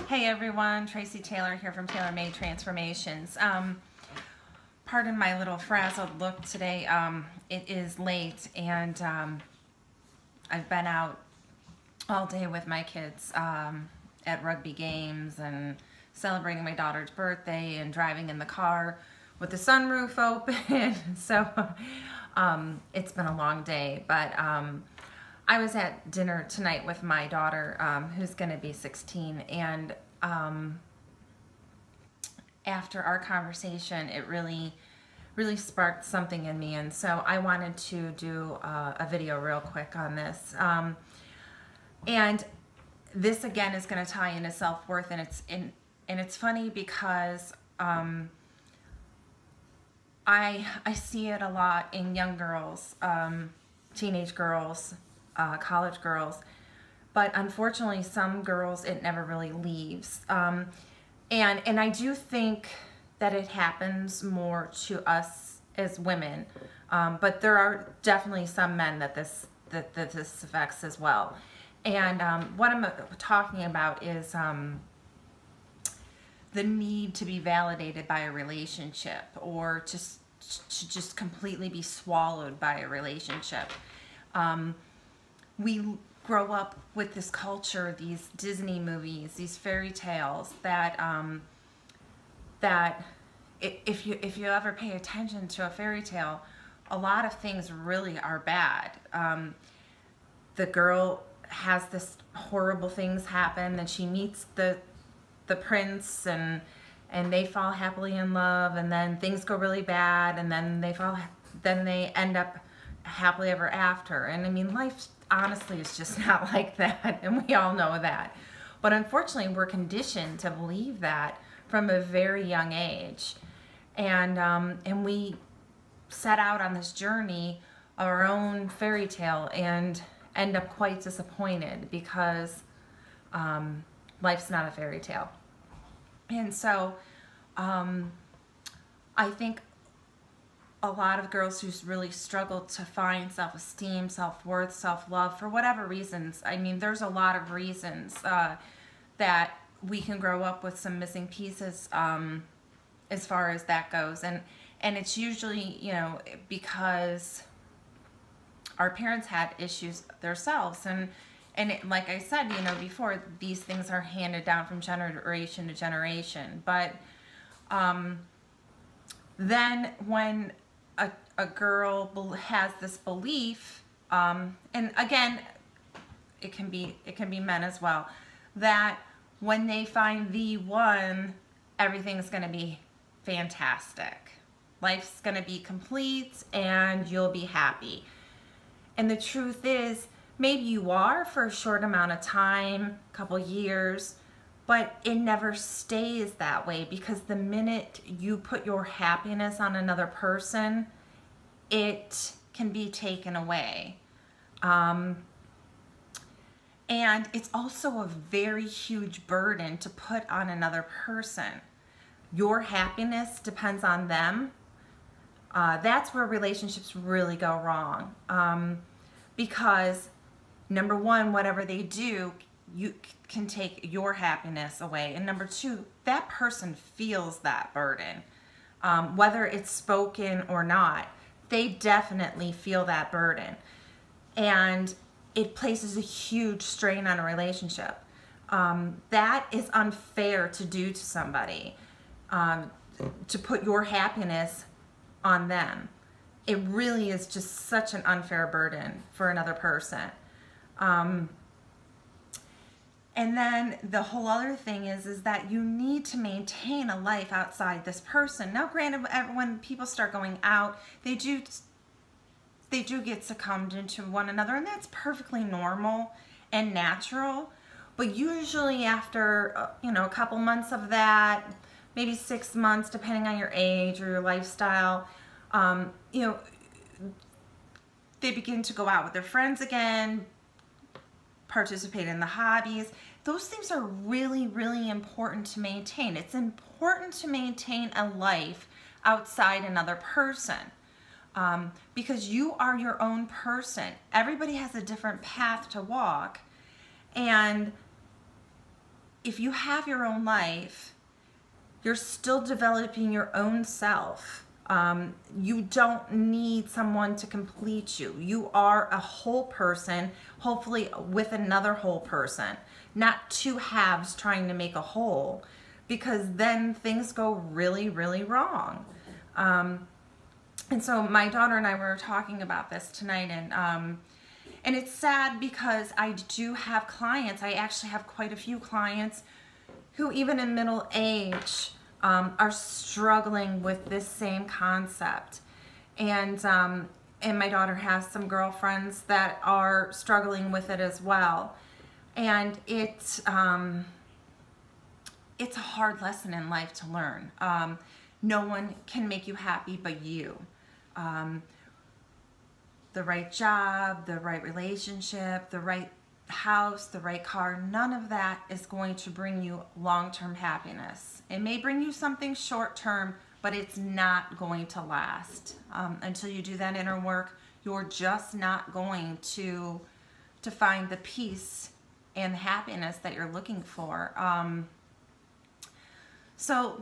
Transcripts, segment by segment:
Hey everyone, Tracy Taylor here from Taylor Made Transformations. Pardon my little frazzled look today. It is late and I've been out all day with my kids at rugby games and celebrating my daughter's birthday and driving in the car with the sunroof open. So it's been a long day, but I was at dinner tonight with my daughter, who's going to be 16, and after our conversation, it really sparked something in me, and so I wanted to do a video real quick on this. And this again is going to tie into self-worth, and it's funny because I see it a lot in young girls, teenage girls, college girls, but unfortunately some girls it never really leaves, and I do think that it happens more to us as women, but there are definitely some men that this affects as well. And what I'm talking about is the need to be validated by a relationship, or to just completely be swallowed by a relationship. We grow up with this culture, these Disney movies, these fairy tales that if you ever pay attention to a fairy tale, a lot of things really are bad. The girl has this horrible things happen, and she meets the prince, and they fall happily in love, and then things go really bad, and then they end up happily ever after. And I mean, life honestly is just not like that, and we all know that. But unfortunately, we're conditioned to believe that from a very young age, and we set out on this journey of our own fairy tale and end up quite disappointed because life's not a fairy tale. And so I think a lot of girls who really struggle to find self-esteem, self-worth, self-love, for whatever reasons, I mean, there's a lot of reasons that we can grow up with some missing pieces as far as that goes. And it's usually, you know, because our parents had issues themselves. And like I said, you know, before, these things are handed down from generation to generation. But then when a girl has this belief, and again, it can be men as well, that when they find the one, everything's going to be fantastic. Life's going to be complete and you'll be happy. And the truth is, maybe you are for a short amount of time, a couple years, but it never stays that way, because the minute you put your happiness on another person, it can be taken away. And it's also a very huge burden to put on another person. Your happiness depends on them. That's where relationships really go wrong. Because number one, whatever they do, you can take your happiness away. And number two, that person feels that burden. Whether it's spoken or not, they definitely feel that burden. And it places a huge strain on a relationship. That is unfair to do to somebody, to put your happiness on them. It really is just such an unfair burden for another person. And then the whole other thing is that you need to maintain a life outside this person. Now, granted, when people start going out, they do get succumbed into one another, and that's perfectly normal and natural. But usually after, you know, a couple months of that, maybe 6 months, depending on your age or your lifestyle, you know, they begin to go out with their friends again, participate in the hobbies. Those things are really, really important to maintain. It's important to maintain a life outside another person, because you are your own person. Everybody has a different path to walk, and if you have your own life, you're still developing your own self. You don't need someone to complete you. You are a whole person, hopefully with another whole person, not two halves trying to make a whole, because then things go really, really wrong. And so my daughter and I were talking about this tonight, and it's sad because I do have clients. I actually have quite a few clients who, even in middle age, are struggling with this same concept. And my daughter has some girlfriends that are struggling with it as well. And it's a hard lesson in life to learn. No one can make you happy but you. The right job, the right relationship, the right house, the right car, none of that is going to bring you long-term happiness. It may bring you something short-term, but it's not going to last. Until you do that inner work, you're just not going to find the peace and the happiness that you're looking for. So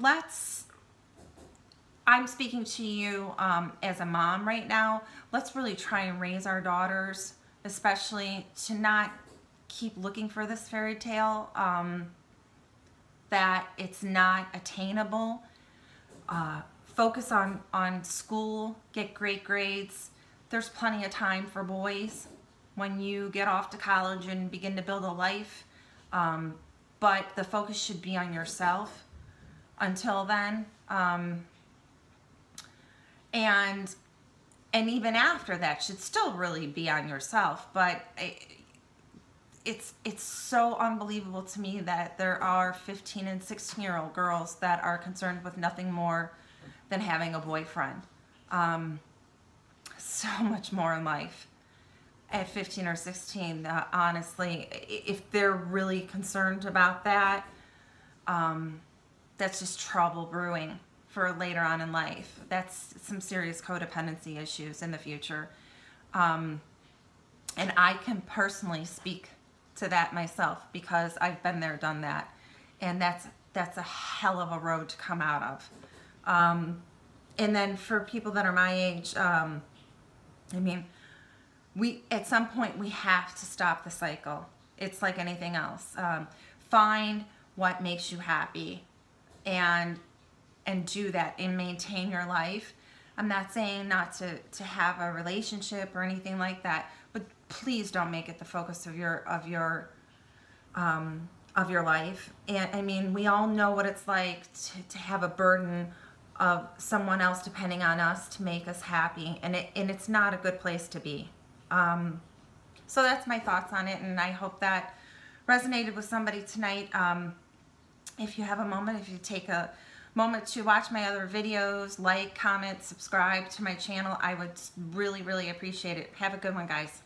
I'm speaking to you as a mom right now. Let's really try and raise our daughters, especially to not keep looking for this fairy tale, that it's not attainable. Focus on school, get great grades. There's plenty of time for boys when you get off to college and begin to build a life. But the focus should be on yourself until then. And even after that should still really be on yourself. But it's so unbelievable to me that there are 15 and 16-year-old girls that are concerned with nothing more than having a boyfriend. So much more in life at 15 or 16. Honestly, if they're really concerned about that, that's just trouble brewing for later on in life. That's some serious codependency issues in the future. And I can personally speak to that myself because I've been there, done that. And that's a hell of a road to come out of. And then for people that are my age, I mean, at some point we have to stop the cycle. It's like anything else. Find what makes you happy and do that and maintain your life. I'm not saying not to have a relationship or anything like that, but please don't make it the focus of your life. And I mean, we all know what it's like to have a burden of someone else depending on us to make us happy, and it's not a good place to be. So that's my thoughts on it, and I hope that resonated with somebody tonight. If you have a moment, if you take a moment to watch my other videos, like, comment, subscribe to my channel, I would really, really appreciate it. Have a good one, guys.